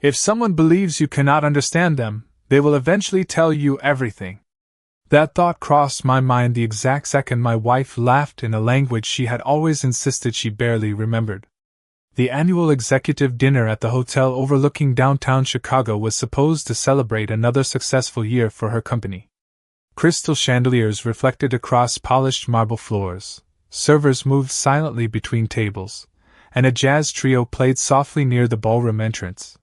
If someone believes you cannot understand them, they will eventually tell you everything. That thought crossed my mind the exact second my wife laughed in a language she had always insisted she barely remembered. The annual executive dinner at the hotel overlooking downtown Chicago was supposed to celebrate another successful year for her company. Crystal chandeliers reflected across polished marble floors, servers moved silently between tables, and a jazz trio played softly near the ballroom entrance.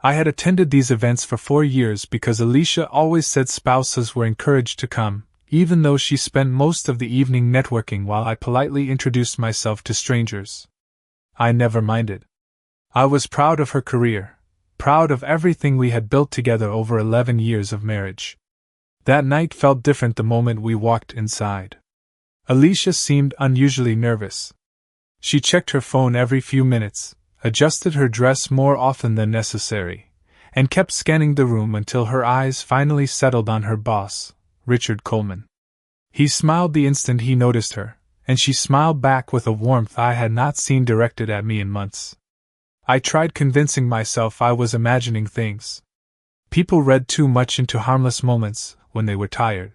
I had attended these events for 4 years because Alicia always said spouses were encouraged to come, even though she spent most of the evening networking while I politely introduced myself to strangers. I never minded. I was proud of her career, proud of everything we had built together over 11 years of marriage. That night felt different the moment we walked inside. Alicia seemed unusually nervous. She checked her phone every few minutes, adjusted her dress more often than necessary, and kept scanning the room until her eyes finally settled on her boss, Richard Coleman. He smiled the instant he noticed her, and she smiled back with a warmth I had not seen directed at me in months. I tried convincing myself I was imagining things. People read too much into harmless moments when they were tired.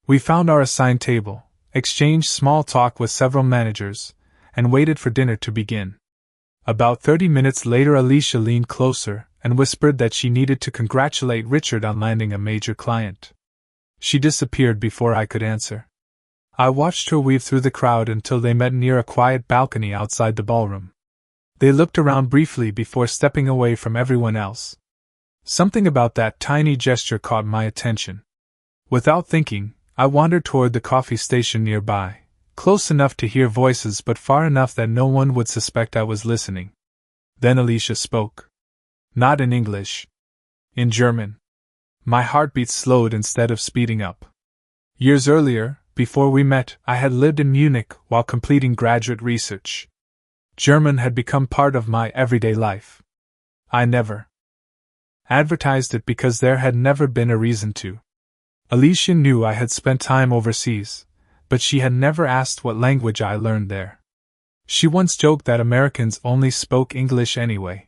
We found our assigned table, exchanged small talk with several managers, and waited for dinner to begin. About 30 minutes later, Alicia leaned closer and whispered that she needed to congratulate Richard on landing a major client. She disappeared before I could answer. I watched her weave through the crowd until they met near a quiet balcony outside the ballroom. They looked around briefly before stepping away from everyone else. Something about that tiny gesture caught my attention. Without thinking, I wandered toward the coffee station nearby, close enough to hear voices but far enough that no one would suspect I was listening. Then Alicia spoke. Not in English. In German. My heartbeat slowed instead of speeding up. Years earlier, before we met, I had lived in Munich while completing graduate research. German had become part of my everyday life. I never advertised it because there had never been a reason to. Alicia knew I had spent time overseas, but she had never asked what language I learned there. She once joked that Americans only spoke English anyway.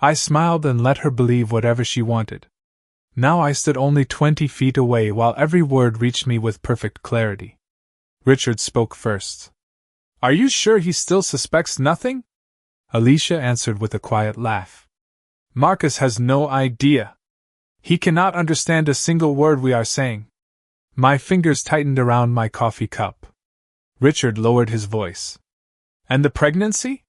I smiled and let her believe whatever she wanted. Now I stood only 20 feet away while every word reached me with perfect clarity. Richard spoke first. Are you sure he still suspects nothing? Alicia answered with a quiet laugh. Marcus has no idea. He cannot understand a single word we are saying. My fingers tightened around my coffee cup. Richard lowered his voice. And the pregnancy?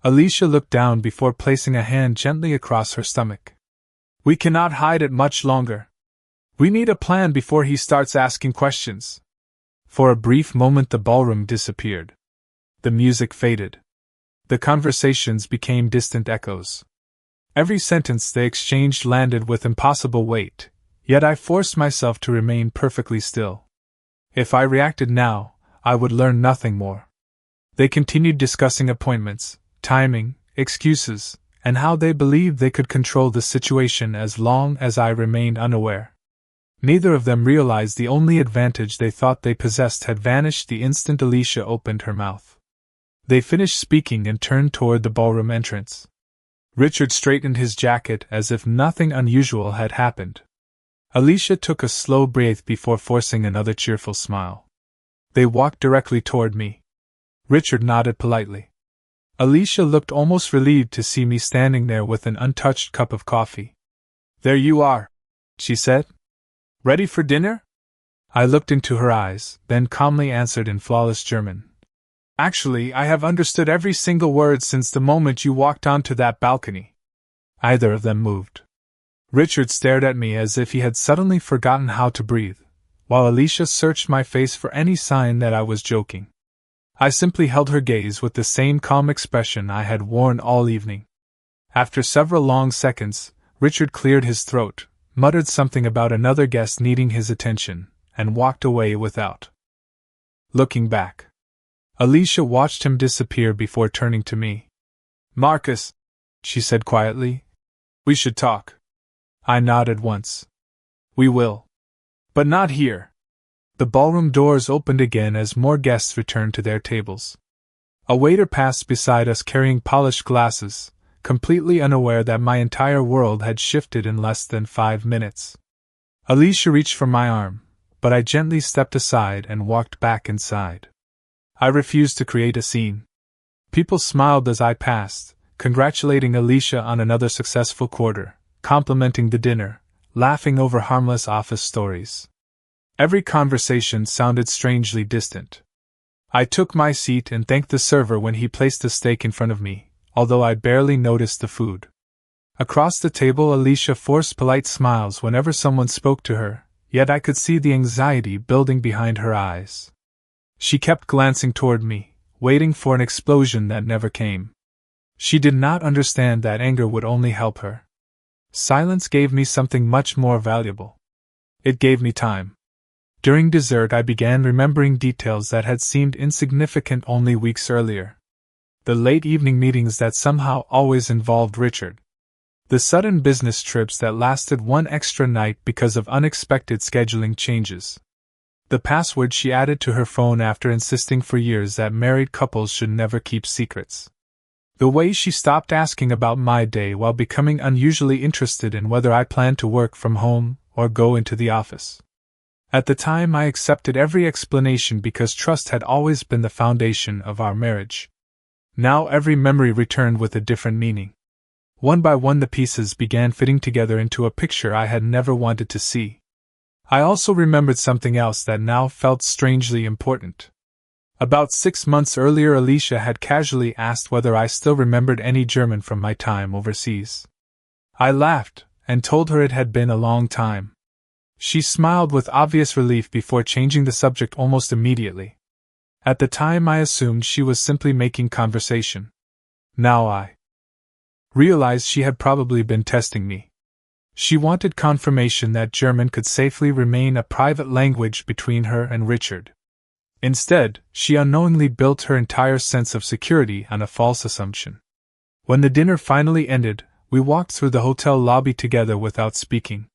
Alicia looked down before placing a hand gently across her stomach. We cannot hide it much longer. We need a plan before he starts asking questions. For a brief moment the ballroom disappeared. The music faded. The conversations became distant echoes. Every sentence they exchanged landed with impossible weight, yet I forced myself to remain perfectly still. If I reacted now, I would learn nothing more. They continued discussing appointments, timing, excuses, and how they believed they could control the situation as long as I remained unaware. Neither of them realized the only advantage they thought they possessed had vanished the instant Alicia opened her mouth. They finished speaking and turned toward the ballroom entrance. Richard straightened his jacket as if nothing unusual had happened. Alicia took a slow breath before forcing another cheerful smile. They walked directly toward me. Richard nodded politely. Alicia looked almost relieved to see me standing there with an untouched cup of coffee. There you are, she said. Ready for dinner? I looked into her eyes, then calmly answered in flawless German. Actually, I have understood every single word since the moment you walked onto that balcony. Either of them moved. Richard stared at me as if he had suddenly forgotten how to breathe, while Alicia searched my face for any sign that I was joking. I simply held her gaze with the same calm expression I had worn all evening. After several long seconds, Richard cleared his throat, muttered something about another guest needing his attention, and walked away without looking back. Alicia watched him disappear before turning to me. Marcus, she said quietly, we should talk. I nodded once. We will. But not here. The ballroom doors opened again as more guests returned to their tables. A waiter passed beside us carrying polished glasses, completely unaware that my entire world had shifted in less than 5 minutes. Alicia reached for my arm, but I gently stepped aside and walked back inside. I refused to create a scene. People smiled as I passed, congratulating Alicia on another successful quarter, complimenting the dinner, laughing over harmless office stories. Every conversation sounded strangely distant. I took my seat and thanked the server when he placed the steak in front of me, although I barely noticed the food. Across the table, Alicia forced polite smiles whenever someone spoke to her, yet I could see the anxiety building behind her eyes. She kept glancing toward me, waiting for an explosion that never came. She did not understand that anger would only help her. Silence gave me something much more valuable. It gave me time. During dessert, I began remembering details that had seemed insignificant only weeks earlier. The late evening meetings that somehow always involved Richard. The sudden business trips that lasted one extra night because of unexpected scheduling changes. The password she added to her phone after insisting for years that married couples should never keep secrets. The way she stopped asking about my day while becoming unusually interested in whether I planned to work from home or go into the office. At the time, I accepted every explanation because trust had always been the foundation of our marriage. Now every memory returned with a different meaning. One by one, the pieces began fitting together into a picture I had never wanted to see. I also remembered something else that now felt strangely important. About 6 months earlier, Alicia had casually asked whether I still remembered any German from my time overseas. I laughed and told her it had been a long time. She smiled with obvious relief before changing the subject almost immediately. At the time, I assumed she was simply making conversation. Now I realized she had probably been testing me. She wanted confirmation that German could safely remain a private language between her and Richard. Instead, she unknowingly built her entire sense of security on a false assumption. When the dinner finally ended, we walked through the hotel lobby together without speaking.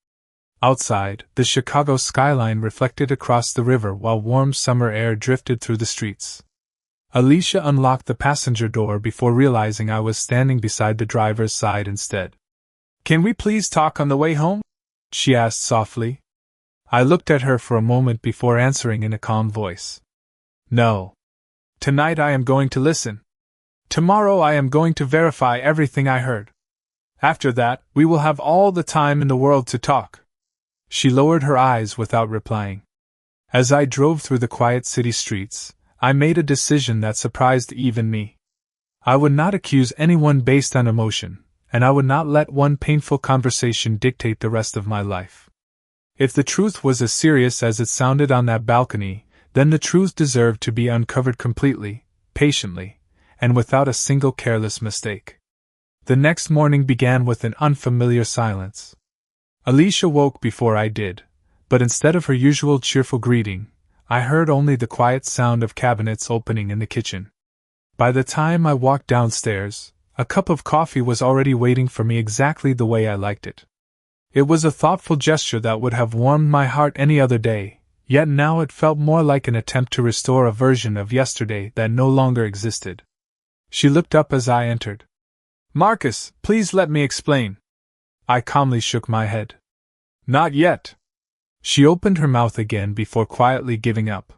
Outside, the Chicago skyline reflected across the river while warm summer air drifted through the streets. Alicia unlocked the passenger door before realizing I was standing beside the driver's side instead. "Can we please talk on the way home?" she asked softly. I looked at her for a moment before answering in a calm voice. "No. Tonight I am going to listen. Tomorrow I am going to verify everything I heard. After that, we will have all the time in the world to talk." She lowered her eyes without replying. As I drove through the quiet city streets, I made a decision that surprised even me. I would not accuse anyone based on emotion, and I would not let one painful conversation dictate the rest of my life. If the truth was as serious as it sounded on that balcony, then the truth deserved to be uncovered completely, patiently, and without a single careless mistake. The next morning began with an unfamiliar silence. Alicia woke before I did, but instead of her usual cheerful greeting, I heard only the quiet sound of cabinets opening in the kitchen. By the time I walked downstairs, a cup of coffee was already waiting for me exactly the way I liked it. It was a thoughtful gesture that would have warmed my heart any other day, yet now it felt more like an attempt to restore a version of yesterday that no longer existed. She looked up as I entered. "Marcus, please let me explain." I calmly shook my head. "Not yet." She opened her mouth again before quietly giving up.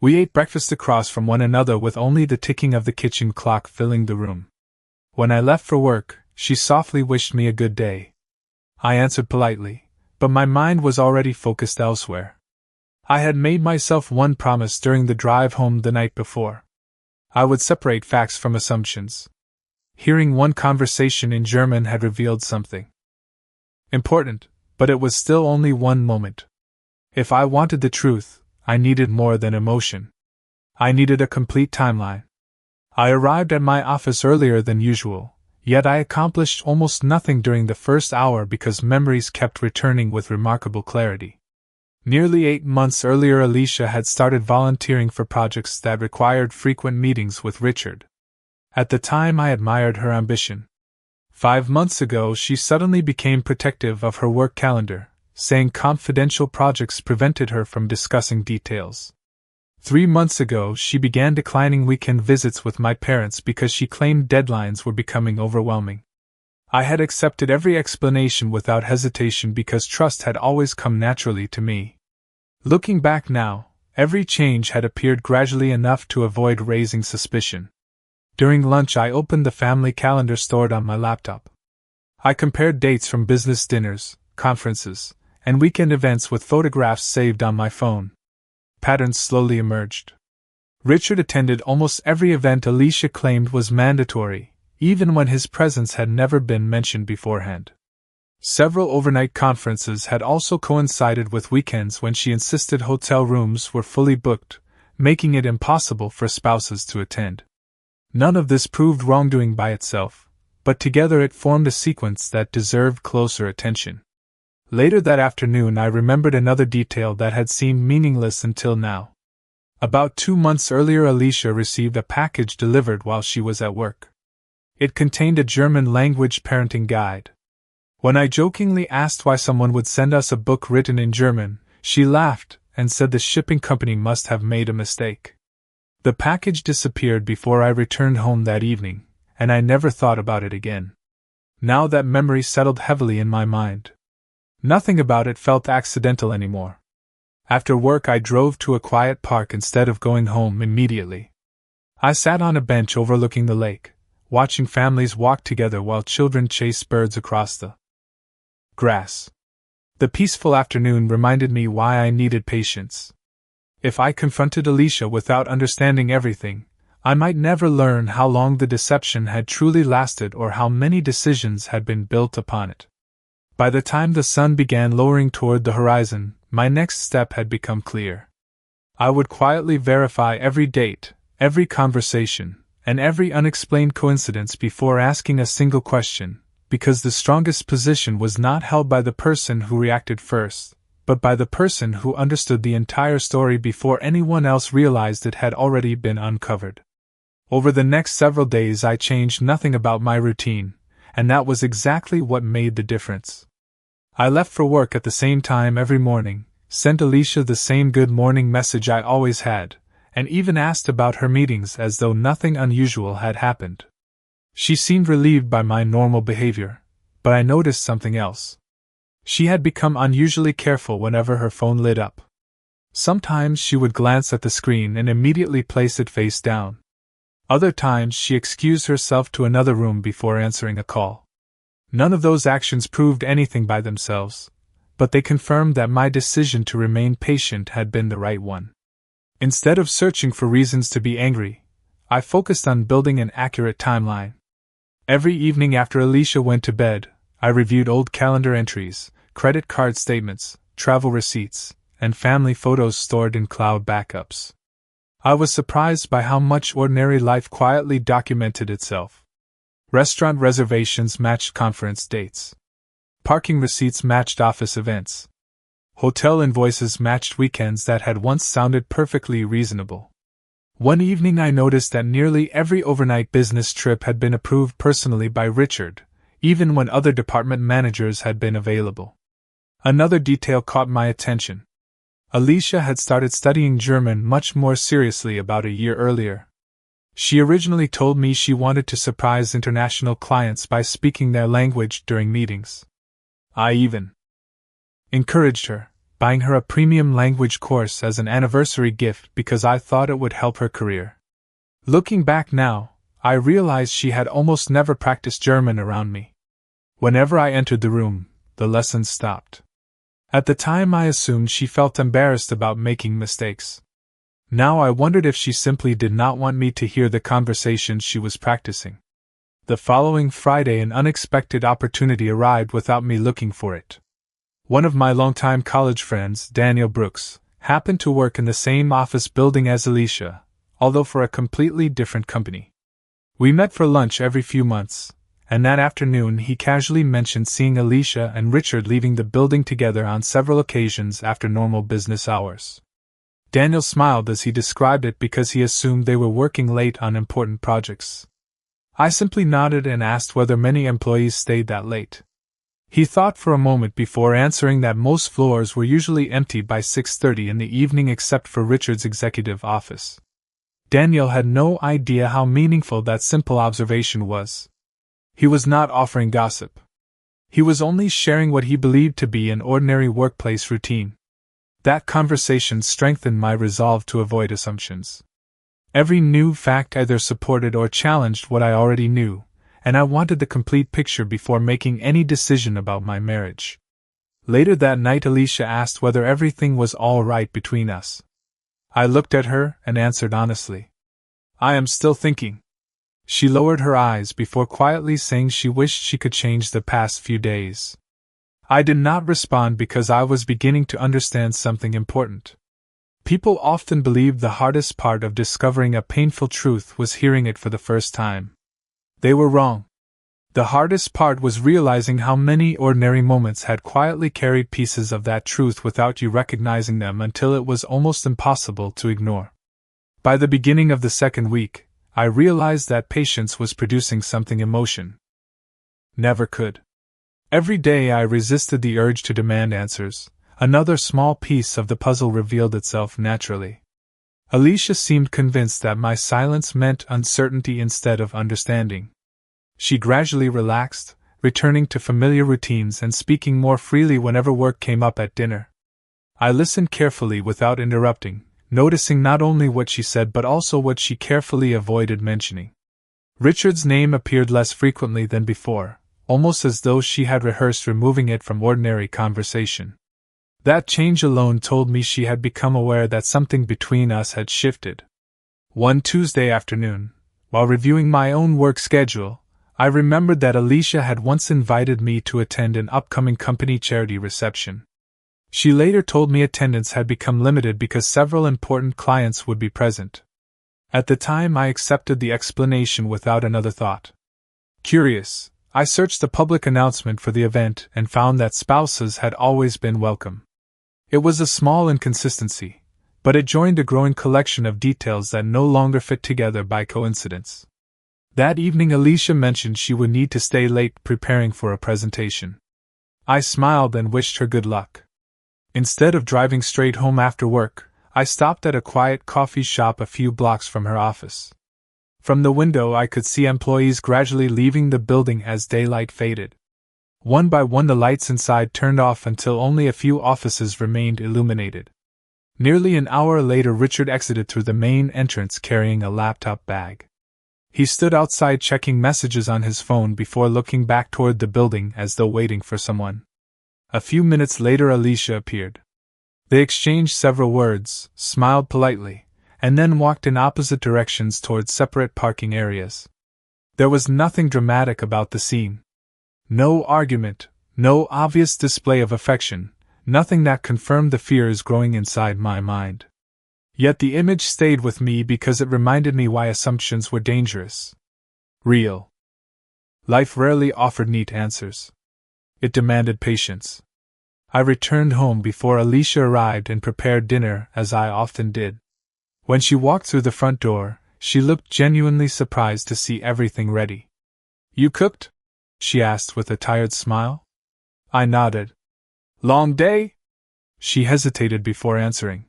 We ate breakfast across from one another with only the ticking of the kitchen clock filling the room. When I left for work, she softly wished me a good day. I answered politely, but my mind was already focused elsewhere. I had made myself one promise during the drive home the night before. I would separate facts from assumptions. Hearing one conversation in German had revealed something important, but it was still only one moment. If I wanted the truth, I needed more than emotion. I needed a complete timeline. I arrived at my office earlier than usual, yet I accomplished almost nothing during the first hour because memories kept returning with remarkable clarity. Nearly 8 months earlier, Alicia had started volunteering for projects that required frequent meetings with Richard. At the time, I admired her ambition. 5 months ago, she suddenly became protective of her work calendar, saying confidential projects prevented her from discussing details. 3 months ago, she began declining weekend visits with my parents because she claimed deadlines were becoming overwhelming. I had accepted every explanation without hesitation because trust had always come naturally to me. Looking back now, every change had appeared gradually enough to avoid raising suspicion. During lunch, I opened the family calendar stored on my laptop. I compared dates from business dinners, conferences, and weekend events with photographs saved on my phone. Patterns slowly emerged. Richard attended almost every event Alicia claimed was mandatory, even when his presence had never been mentioned beforehand. Several overnight conferences had also coincided with weekends when she insisted hotel rooms were fully booked, making it impossible for spouses to attend. None of this proved wrongdoing by itself, but together it formed a sequence that deserved closer attention. Later that afternoon, I remembered another detail that had seemed meaningless until now. About 2 months earlier, Alicia received a package delivered while she was at work. It contained a German-language parenting guide. When I jokingly asked why someone would send us a book written in German, she laughed and said the shipping company must have made a mistake. The package disappeared before I returned home that evening, and I never thought about it again. Now that memory settled heavily in my mind. Nothing about it felt accidental anymore. After work, I drove to a quiet park instead of going home immediately. I sat on a bench overlooking the lake, watching families walk together while children chase birds across the grass. The peaceful afternoon reminded me why I needed patience. If I confronted Alicia without understanding everything, I might never learn how long the deception had truly lasted or how many decisions had been built upon it. By the time the sun began lowering toward the horizon, my next step had become clear. I would quietly verify every date, every conversation, and every unexplained coincidence before asking a single question, because the strongest position was not held by the person who reacted first, but by the person who understood the entire story before anyone else realized it had already been uncovered. Over the next several days, I changed nothing about my routine, and that was exactly what made the difference. I left for work at the same time every morning, sent Alicia the same good morning message I always had, and even asked about her meetings as though nothing unusual had happened. She seemed relieved by my normal behavior, but I noticed something else. She had become unusually careful whenever her phone lit up. Sometimes she would glance at the screen and immediately place it face down. Other times she excused herself to another room before answering a call. None of those actions proved anything by themselves, but they confirmed that my decision to remain patient had been the right one. Instead of searching for reasons to be angry, I focused on building an accurate timeline. Every evening after Alicia went to bed, I reviewed old calendar entries, credit card statements, travel receipts, and family photos stored in cloud backups. I was surprised by how much ordinary life quietly documented itself. Restaurant reservations matched conference dates. Parking receipts matched office events. Hotel invoices matched weekends that had once sounded perfectly reasonable. One evening I noticed that nearly every overnight business trip had been approved personally by Richard, even when other department managers had been available. Another detail caught my attention. Alicia had started studying German much more seriously about a year earlier. She originally told me she wanted to surprise international clients by speaking their language during meetings. I even encouraged her, buying her a premium language course as an anniversary gift because I thought it would help her career. Looking back now, I realized she had almost never practiced German around me. Whenever I entered the room, the lessons stopped. At the time, I assumed she felt embarrassed about making mistakes. Now I wondered if she simply did not want me to hear the conversations she was practicing. The following Friday, an unexpected opportunity arrived without me looking for it. One of my longtime college friends, Daniel Brooks, happened to work in the same office building as Alicia, although for a completely different company. We met for lunch every few months, and that afternoon he casually mentioned seeing Alicia and Richard leaving the building together on several occasions after normal business hours. Daniel smiled as he described it because he assumed they were working late on important projects. I simply nodded and asked whether many employees stayed that late. He thought for a moment before answering that most floors were usually empty by 6:30 in the evening except for Richard's executive office. Daniel had no idea how meaningful that simple observation was. He was not offering gossip. He was only sharing what he believed to be an ordinary workplace routine. That conversation strengthened my resolve to avoid assumptions. Every new fact either supported or challenged what I already knew, and I wanted the complete picture before making any decision about my marriage. Later that night, Alicia asked whether everything was all right between us. I looked at her and answered honestly, "I am still thinking." She lowered her eyes before quietly saying she wished she could change the past few days. I did not respond because I was beginning to understand something important. People often believe the hardest part of discovering a painful truth was hearing it for the first time. They were wrong. The hardest part was realizing how many ordinary moments had quietly carried pieces of that truth without you recognizing them until it was almost impossible to ignore. By the beginning of the second week, I realized that patience was producing something emotion never could. Every day I resisted the urge to demand answers. Another small piece of the puzzle revealed itself naturally. Alicia seemed convinced that my silence meant uncertainty instead of understanding. She gradually relaxed, returning to familiar routines and speaking more freely whenever work came up at dinner. I listened carefully without interrupting, noticing not only what she said but also what she carefully avoided mentioning. Richard's name appeared less frequently than before, almost as though she had rehearsed removing it from ordinary conversation. That change alone told me she had become aware that something between us had shifted. One Tuesday afternoon, while reviewing my own work schedule, I remembered that Alicia had once invited me to attend an upcoming company charity reception. She later told me attendance had become limited because several important clients would be present. At the time, I accepted the explanation without another thought. Curious, I searched the public announcement for the event and found that spouses had always been welcome. It was a small inconsistency, but it joined a growing collection of details that no longer fit together by coincidence. That evening, Alicia mentioned she would need to stay late preparing for a presentation. I smiled and wished her good luck. Instead of driving straight home after work, I stopped at a quiet coffee shop a few blocks from her office. From the window, I could see employees gradually leaving the building as daylight faded. One by one, the lights inside turned off until only a few offices remained illuminated. Nearly an hour later, Richard exited through the main entrance carrying a laptop bag. He stood outside checking messages on his phone before looking back toward the building as though waiting for someone. A few minutes later, Alicia appeared. They exchanged several words, smiled politely, and then walked in opposite directions towards separate parking areas. There was nothing dramatic about the scene. No argument, no obvious display of affection, nothing that confirmed the fears growing inside my mind. Yet the image stayed with me because it reminded me why assumptions were dangerous. Real life rarely offered neat answers. It demanded patience. I returned home before Alicia arrived and prepared dinner, as I often did. When she walked through the front door, she looked genuinely surprised to see everything ready. "You cooked?" she asked with a tired smile. I nodded. "Long day?" She hesitated before answering.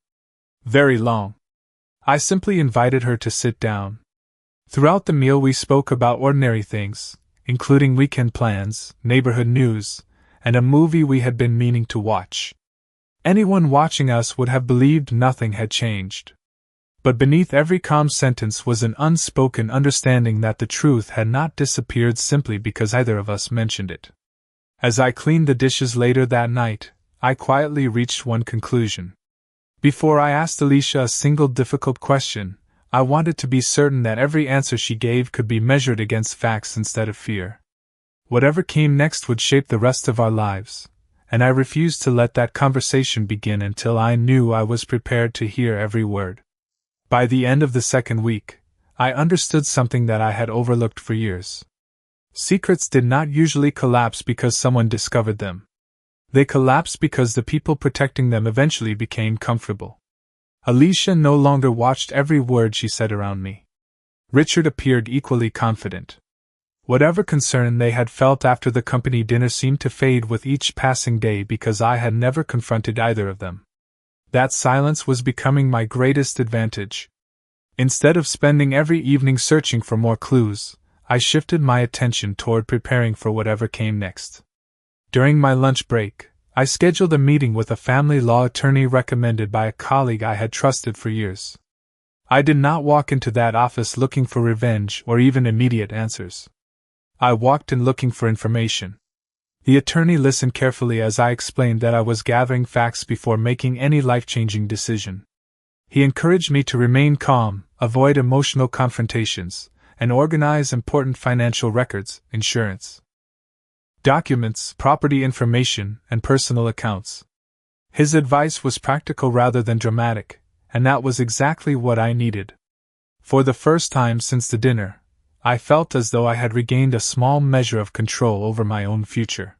"Very long." I simply invited her to sit down. Throughout the meal we spoke about ordinary things, including weekend plans, neighborhood news, and a movie we had been meaning to watch. Anyone watching us would have believed nothing had changed. But beneath every calm sentence was an unspoken understanding that the truth had not disappeared simply because either of us mentioned it. As I cleaned the dishes later that night, I quietly reached one conclusion. Before I asked Alicia a single difficult question, I wanted to be certain that every answer she gave could be measured against facts instead of fear. Whatever came next would shape the rest of our lives, and I refused to let that conversation begin until I knew I was prepared to hear every word. By the end of the second week, I understood something that I had overlooked for years. Secrets did not usually collapse because someone discovered them. They collapsed because the people protecting them eventually became comfortable. Alicia no longer watched every word she said around me. Richard appeared equally confident. Whatever concern they had felt after the company dinner seemed to fade with each passing day because I had never confronted either of them. That silence was becoming my greatest advantage. Instead of spending every evening searching for more clues, I shifted my attention toward preparing for whatever came next. During my lunch break, I scheduled a meeting with a family law attorney recommended by a colleague I had trusted for years. I did not walk into that office looking for revenge or even immediate answers. I walked in looking for information. The attorney listened carefully as I explained that I was gathering facts before making any life-changing decision. He encouraged me to remain calm, avoid emotional confrontations, and organize important financial records, insurance documents, property information, and personal accounts. His advice was practical rather than dramatic, and that was exactly what I needed. For the first time since the dinner, I felt as though I had regained a small measure of control over my own future.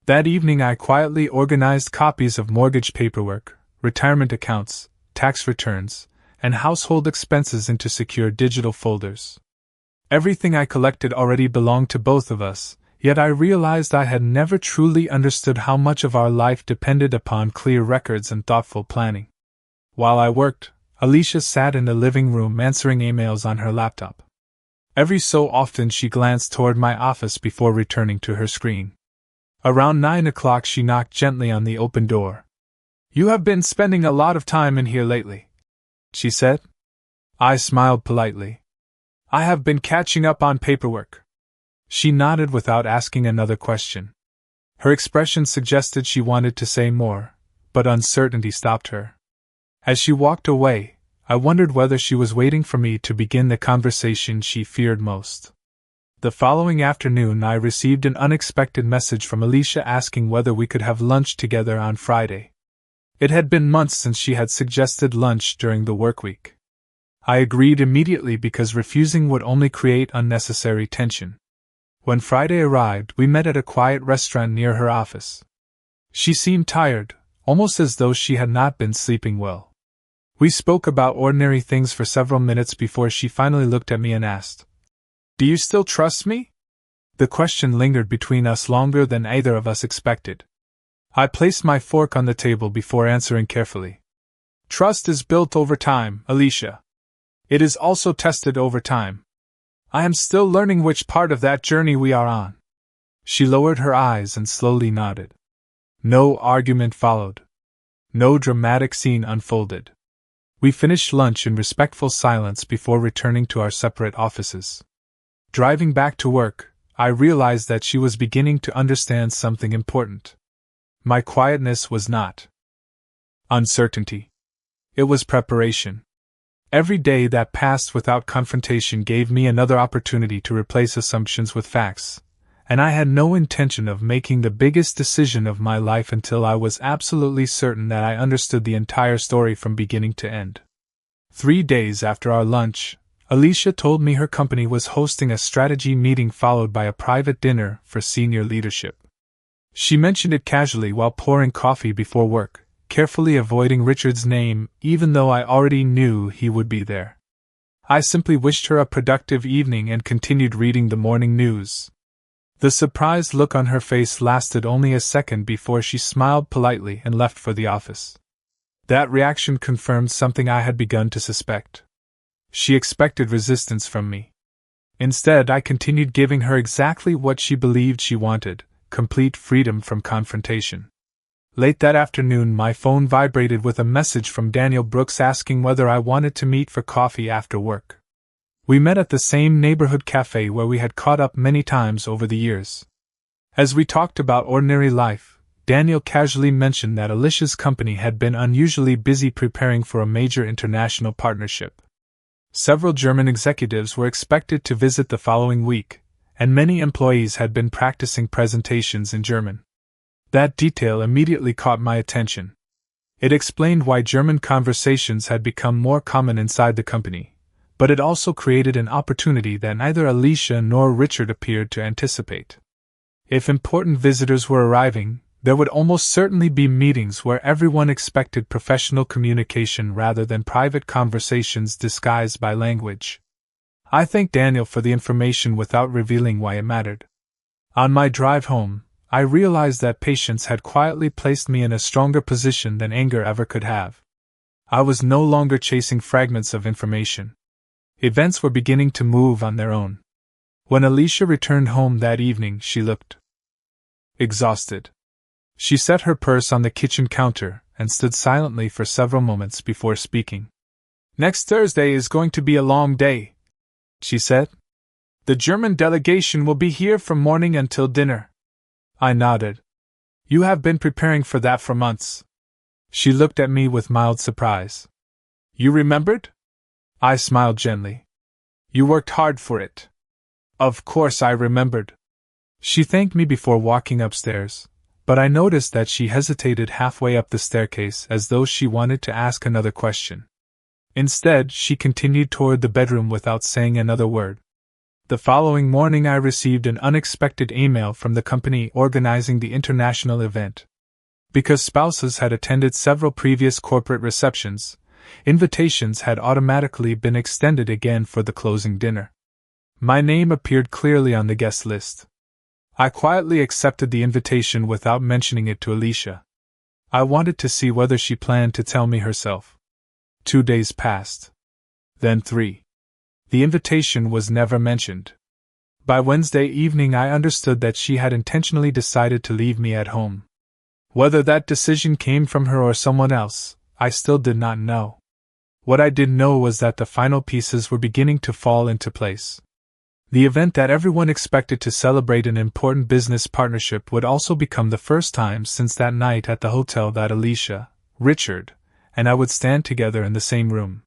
That evening I quietly organized copies of mortgage paperwork, retirement accounts, tax returns, and household expenses into secure digital folders. Everything I collected already belonged to both of us, yet I realized I had never truly understood how much of our life depended upon clear records and thoughtful planning. While I worked, Alicia sat in the living room answering emails on her laptop. Every so often she glanced toward my office before returning to her screen. Around 9 o'clock she knocked gently on the open door. "You have been spending a lot of time in here lately," she said. I smiled politely. "I have been catching up on paperwork." She nodded without asking another question. Her expression suggested she wanted to say more, but uncertainty stopped her. As she walked away, I wondered whether she was waiting for me to begin the conversation she feared most. The following afternoon I received an unexpected message from Alicia asking whether we could have lunch together on Friday. It had been months since she had suggested lunch during the work week. I agreed immediately because refusing would only create unnecessary tension. When Friday arrived, we met at a quiet restaurant near her office. She seemed tired, almost as though she had not been sleeping well. We spoke about ordinary things for several minutes before she finally looked at me and asked, "Do you still trust me?" The question lingered between us longer than either of us expected. I placed my fork on the table before answering carefully. "Trust is built over time, Alicia. It is also tested over time. I am still learning which part of that journey we are on." She lowered her eyes and slowly nodded. No argument followed. No dramatic scene unfolded. We finished lunch in respectful silence before returning to our separate offices. Driving back to work, I realized that she was beginning to understand something important. My quietness was not uncertainty. It was preparation. Every day that passed without confrontation gave me another opportunity to replace assumptions with facts, and I had no intention of making the biggest decision of my life until I was absolutely certain that I understood the entire story from beginning to end. 3 days after our lunch, Alicia told me her company was hosting a strategy meeting followed by a private dinner for senior leadership. She mentioned it casually while pouring coffee before work, carefully avoiding Richard's name, even though I already knew he would be there. I simply wished her a productive evening and continued reading the morning news. The surprised look on her face lasted only a second before she smiled politely and left for the office. That reaction confirmed something I had begun to suspect. She expected resistance from me. Instead, I continued giving her exactly what she believed she wanted: complete freedom from confrontation. Late that afternoon, my phone vibrated with a message from Daniel Brooks asking whether I wanted to meet for coffee after work. We met at the same neighborhood cafe where we had caught up many times over the years. As we talked about ordinary life, Daniel casually mentioned that Alicia's company had been unusually busy preparing for a major international partnership. Several German executives were expected to visit the following week, and many employees had been practicing presentations in German. That detail immediately caught my attention. It explained why German conversations had become more common inside the company, but it also created an opportunity that neither Alicia nor Richard appeared to anticipate. If important visitors were arriving, there would almost certainly be meetings where everyone expected professional communication rather than private conversations disguised by language. I thanked Daniel for the information without revealing why it mattered. On my drive home, I realized that patience had quietly placed me in a stronger position than anger ever could have. I was no longer chasing fragments of information. Events were beginning to move on their own. When Alicia returned home that evening, she looked exhausted. She set her purse on the kitchen counter and stood silently for several moments before speaking. "Next Thursday is going to be a long day," she said. "The German delegation will be here from morning until dinner." I nodded. "You have been preparing for that for months." She looked at me with mild surprise. "You remembered?" I smiled gently. "You worked hard for it." Of course I remembered. She thanked me before walking upstairs, but I noticed that she hesitated halfway up the staircase as though she wanted to ask another question. Instead, she continued toward the bedroom without saying another word. The following morning I received an unexpected email from the company organizing the international event. Because spouses had attended several previous corporate receptions, invitations had automatically been extended again for the closing dinner. My name appeared clearly on the guest list. I quietly accepted the invitation without mentioning it to Alicia. I wanted to see whether she planned to tell me herself. 2 days passed. Then 3. The invitation was never mentioned. By Wednesday evening I understood that she had intentionally decided to leave me at home. Whether that decision came from her or someone else, I still did not know. What I did know was that the final pieces were beginning to fall into place. The event that everyone expected to celebrate an important business partnership would also become the first time since that night at the hotel that Alicia, Richard, and I would stand together in the same room.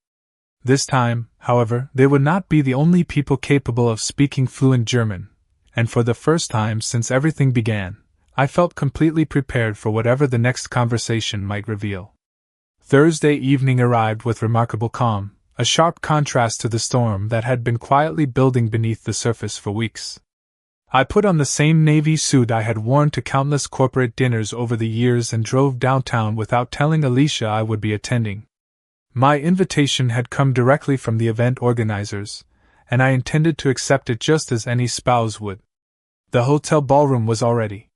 This time, however, they would not be the only people capable of speaking fluent German, and for the first time since everything began, I felt completely prepared for whatever the next conversation might reveal. Thursday evening arrived with remarkable calm, a sharp contrast to the storm that had been quietly building beneath the surface for weeks. I put on the same navy suit I had worn to countless corporate dinners over the years and drove downtown without telling Alicia I would be attending. My invitation had come directly from the event organizers, and I intended to accept it just as any spouse would. The hotel ballroom was already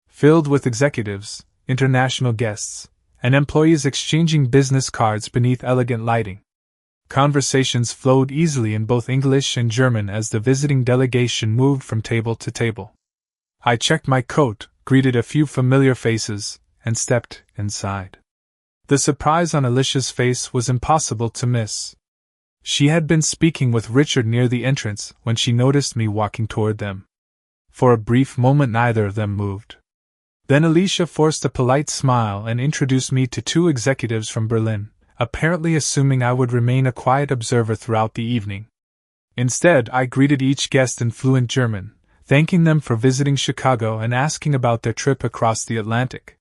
filled with executives, international guests, and employees exchanging business cards beneath elegant lighting. Conversations flowed easily in both English and German as the visiting delegation moved from table to table. I checked my coat, greeted a few familiar faces, and stepped inside. The surprise on Alicia's face was impossible to miss. She had been speaking with Richard near the entrance when she noticed me walking toward them. For a brief moment neither of them moved. Then Alicia forced a polite smile and introduced me to 2 executives from Berlin, apparently assuming I would remain a quiet observer throughout the evening. Instead, I greeted each guest in fluent German, thanking them for visiting Chicago and asking about their trip across the Atlantic.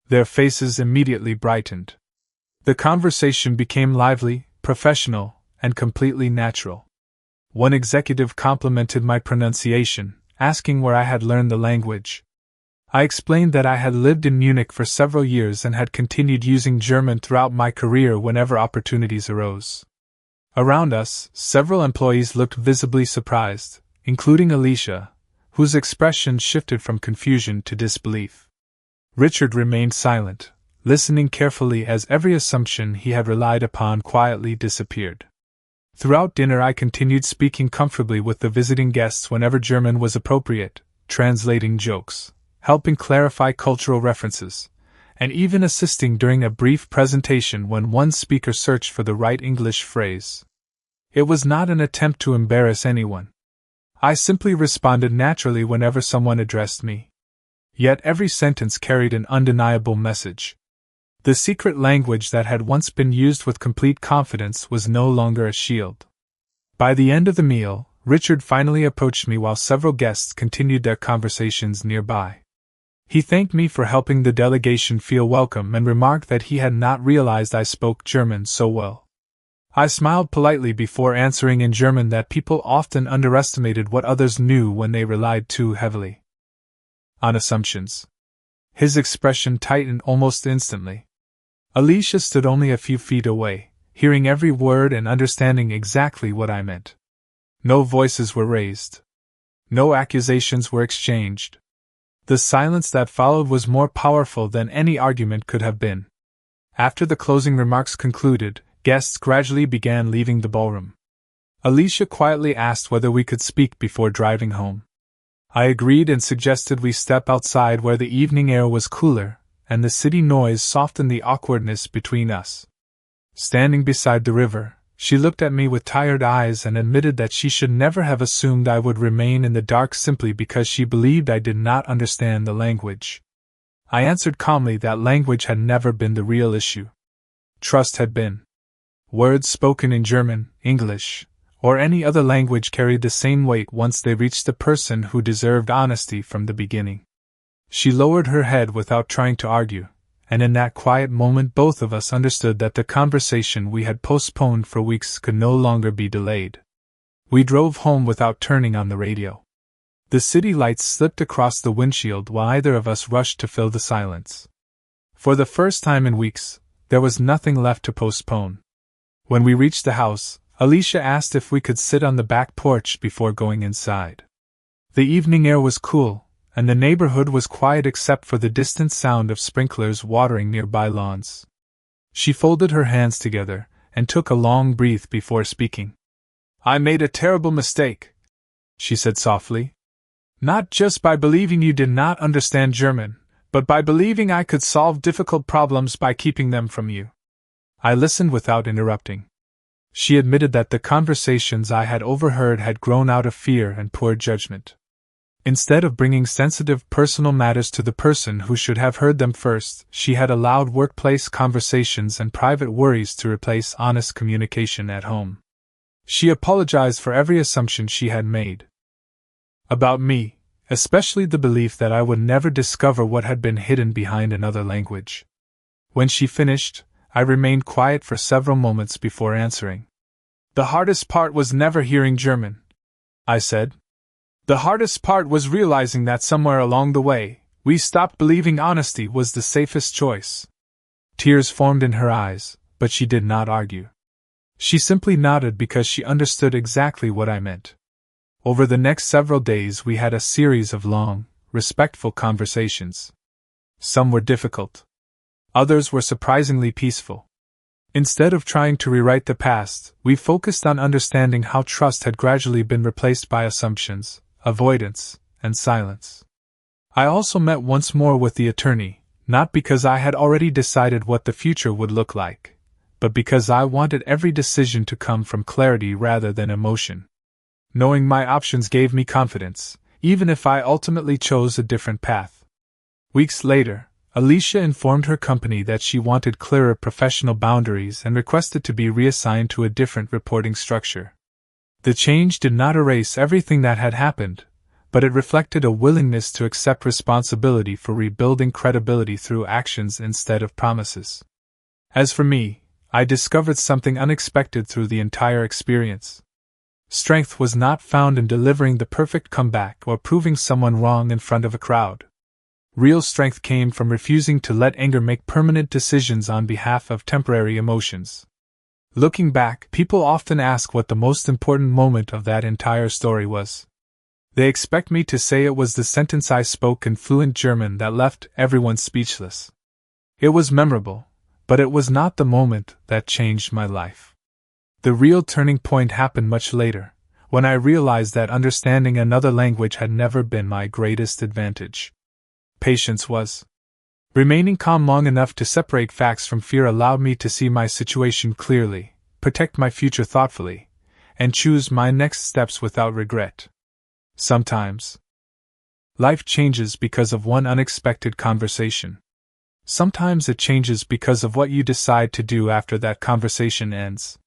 Their faces immediately brightened. The conversation became lively, professional, and completely natural. One executive complimented my pronunciation, asking where I had learned the language. I explained that I had lived in Munich for several years and had continued using German throughout my career whenever opportunities arose. Around us, several employees looked visibly surprised, including Alicia, whose expression shifted from confusion to disbelief. Richard remained silent, listening carefully as every assumption he had relied upon quietly disappeared. Throughout dinner I continued speaking comfortably with the visiting guests whenever German was appropriate, translating jokes, helping clarify cultural references, and even assisting during a brief presentation when one speaker searched for the right English phrase. It was not an attempt to embarrass anyone. I simply responded naturally whenever someone addressed me. Yet every sentence carried an undeniable message. The secret language that had once been used with complete confidence was no longer a shield. By the end of the meal, Richard finally approached me while several guests continued their conversations nearby. He thanked me for helping the delegation feel welcome and remarked that he had not realized I spoke German so well. I smiled politely before answering in German that people often underestimated what others knew when they relied too heavily on assumptions. His expression tightened almost instantly. Alicia stood only a few feet away, hearing every word and understanding exactly what I meant. No voices were raised. No accusations were exchanged. The silence that followed was more powerful than any argument could have been. After the closing remarks concluded, guests gradually began leaving the ballroom. Alicia quietly asked whether we could speak before driving home. I agreed and suggested we step outside where the evening air was cooler, and the city noise softened the awkwardness between us. Standing beside the river, she looked at me with tired eyes and admitted that she should never have assumed I would remain in the dark simply because she believed I did not understand the language. I answered calmly that language had never been the real issue. Trust had been. Words spoken in German, English, or any other language carried the same weight once they reached the person who deserved honesty from the beginning. She lowered her head without trying to argue, and in that quiet moment both of us understood that the conversation we had postponed for weeks could no longer be delayed. We drove home without turning on the radio. The city lights slipped across the windshield while either of us rushed to fill the silence. For the first time in weeks, there was nothing left to postpone. When we reached the house, Alicia asked if we could sit on the back porch before going inside. The evening air was cool, and the neighborhood was quiet except for the distant sound of sprinklers watering nearby lawns. She folded her hands together and took a long breath before speaking. "I made a terrible mistake," she said softly. "Not just by believing you did not understand German, but by believing I could solve difficult problems by keeping them from you." I listened without interrupting. She admitted that the conversations I had overheard had grown out of fear and poor judgment. Instead of bringing sensitive personal matters to the person who should have heard them first, she had allowed workplace conversations and private worries to replace honest communication at home. She apologized for every assumption she had made about me, especially the belief that I would never discover what had been hidden behind another language. When she finished, I remained quiet for several moments before answering. "The hardest part was never hearing German," I said. "The hardest part was realizing that somewhere along the way, we stopped believing honesty was the safest choice." Tears formed in her eyes, but she did not argue. She simply nodded because she understood exactly what I meant. Over the next several days we had a series of long, respectful conversations. Some were difficult. Others were surprisingly peaceful. Instead of trying to rewrite the past, we focused on understanding how trust had gradually been replaced by assumptions, avoidance, and silence. I also met once more with the attorney, not because I had already decided what the future would look like, but because I wanted every decision to come from clarity rather than emotion. Knowing my options gave me confidence, even if I ultimately chose a different path. Weeks later, Alicia informed her company that she wanted clearer professional boundaries and requested to be reassigned to a different reporting structure. The change did not erase everything that had happened, but it reflected a willingness to accept responsibility for rebuilding credibility through actions instead of promises. As for me, I discovered something unexpected through the entire experience. Strength was not found in delivering the perfect comeback or proving someone wrong in front of a crowd. Real strength came from refusing to let anger make permanent decisions on behalf of temporary emotions. Looking back, people often ask what the most important moment of that entire story was. They expect me to say it was the sentence I spoke in fluent German that left everyone speechless. It was memorable, but it was not the moment that changed my life. The real turning point happened much later, when I realized that understanding another language had never been my greatest advantage. Patience was. Remaining calm long enough to separate facts from fear allowed me to see my situation clearly, protect my future thoughtfully, and choose my next steps without regret. Sometimes, life changes because of one unexpected conversation. Sometimes it changes because of what you decide to do after that conversation ends.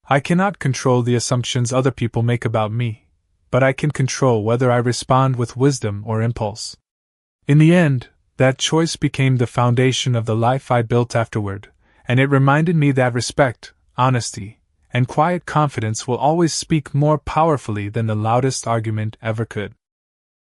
I cannot control the assumptions other people make about me, but I can control whether I respond with wisdom or impulse. In the end, that choice became the foundation of the life I built afterward, and it reminded me that respect, honesty, and quiet confidence will always speak more powerfully than the loudest argument ever could.